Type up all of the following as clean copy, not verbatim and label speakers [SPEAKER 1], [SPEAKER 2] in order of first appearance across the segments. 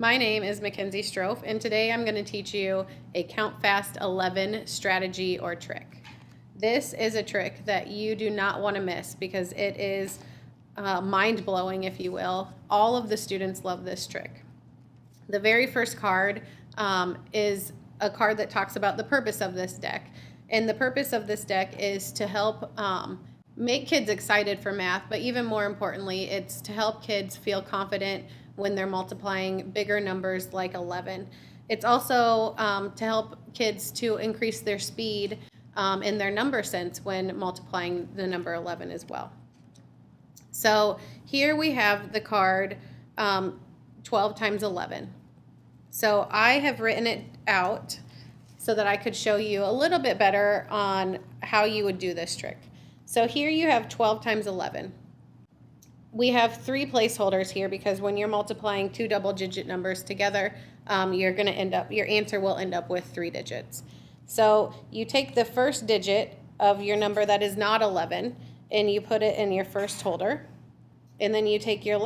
[SPEAKER 1] My name is Mackenzie Strofe, and today I'm going to teach you a CountFast 11 strategy or trick. This is a trick that you do not want to miss because it is mind-blowing, if you will. All of the students love this trick. The very first card is a card that talks about the purpose of this deck. And the purpose of this deck is to help make kids excited for math, but even more importantly, it's to help kids feel confident when they're multiplying bigger numbers like 11. It's also to help kids to increase their speed in their number sense when multiplying the number 11 as well. So here we have the card 12 times 11. So I have written it out so that I could show you a little bit better on how you would do this trick. So here you have 12 times 11. We have three placeholders here because when you're multiplying two double-digit numbers together, your answer will end up with 3 digits. So you take the first digit of your number that is not 11 and you put it in your first holder, and then you take your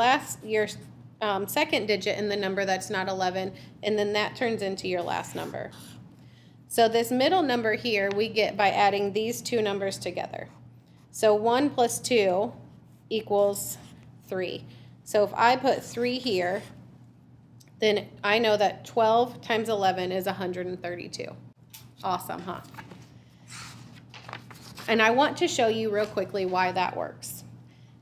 [SPEAKER 1] second digit in the number that's not 11, and then that turns into your last number. So this middle number here we get by adding these two numbers together. So 1 plus 2 equals 3. So if I put 3 here, then I know that 12 times 11 is 132. Awesome, huh? And I want to show you real quickly why that works.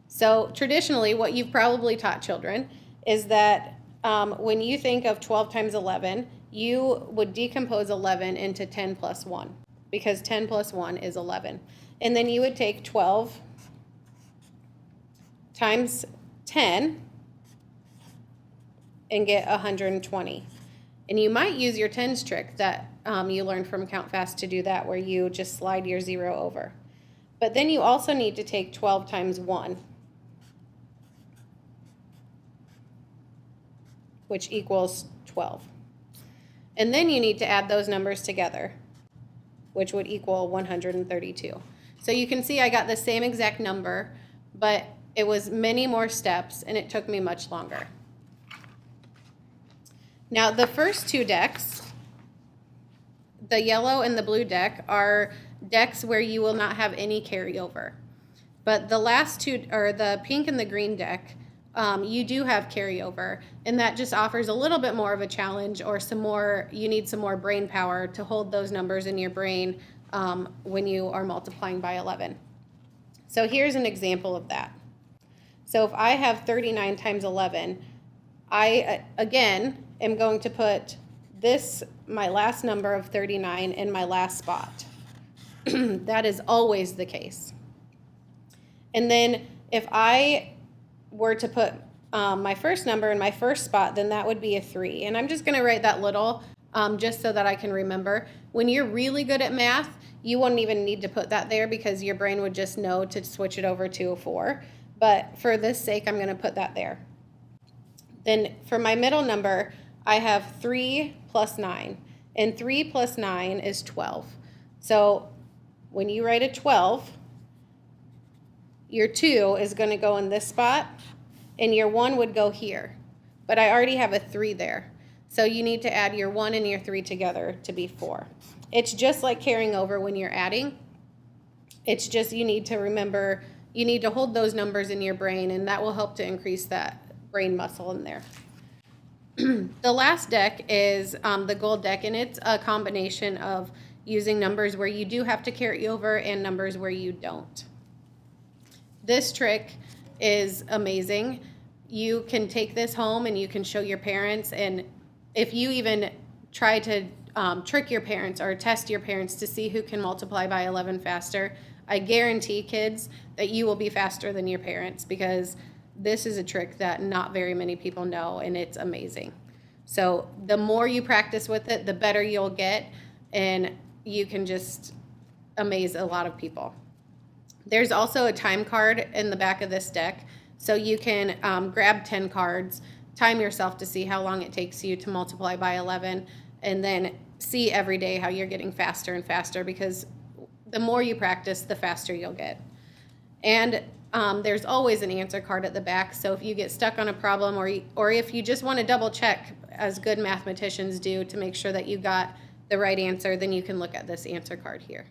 [SPEAKER 1] So traditionally, what you've probably taught children is that when you think of 12 times 11, you would decompose 11 into 10 plus 1 because 10 plus 1 is 11. And then you would take 12 times 10 and get 120. And you might use your tens trick that you learned from CountFast to do that, where you just slide your 0 over. But then you also need to take 12 times 1, which equals 12. And then you need to add those numbers together, which would equal 132. So you can see I got the same exact number, but it was many more steps and it took me much longer. Now the first two decks, the yellow and the blue deck, are decks where you will not have any carryover. But the last two, or the pink and the green deck, you do have carryover, and that just offers a little bit more of a challenge, or you need some more brain power to hold those numbers in your brain when you are multiplying by 11. So here's an example of that. So if I have 39 times 11, I, again, am going to put my last number of 39 in my last spot. That is always the case. And then if I were to put my first number in my first spot, then that would be a 3. And I'm just going to write that little just so that I can remember. When you're really good at math, you wouldn't even need to put that there because your brain would just know to switch it over to a 4. But for this sake, I'm going to put that there. Then for my middle number, I have 3 plus 9. And 3 plus 9 is 12. So when you write a 12, your 2 is going to go in this spot, and your 1 would go here. But I already have a 3 there. So you need to add your 1 and your 3 together to be 4. It's just like carrying over when you're adding. It's just you need to remember, you need to hold those numbers in your brain, and that will help to increase that brain muscle in there. The last deck is the gold deck, and it's a combination of using numbers where you do have to carry over and numbers where you don't. This trick is amazing. You can take this home and you can show your parents, and if you even try to trick your parents or test your parents to see who can multiply by 11 faster, I guarantee, kids, that you will be faster than your parents because this is a trick that not very many people know, and it's amazing. So the more you practice with it, the better you'll get, and you can just amaze a lot of people. There's also a time card in the back of this deck, so you can grab 10 cards, time yourself to see how long it takes you to multiply by 11, and then see every day how you're getting faster and faster, because the more you practice, the faster you'll get. And there's always an answer card at the back. So if you get stuck on a problem, or if you just want to double check, as good mathematicians do, to make sure that you got the right answer, then you can look at this answer card here.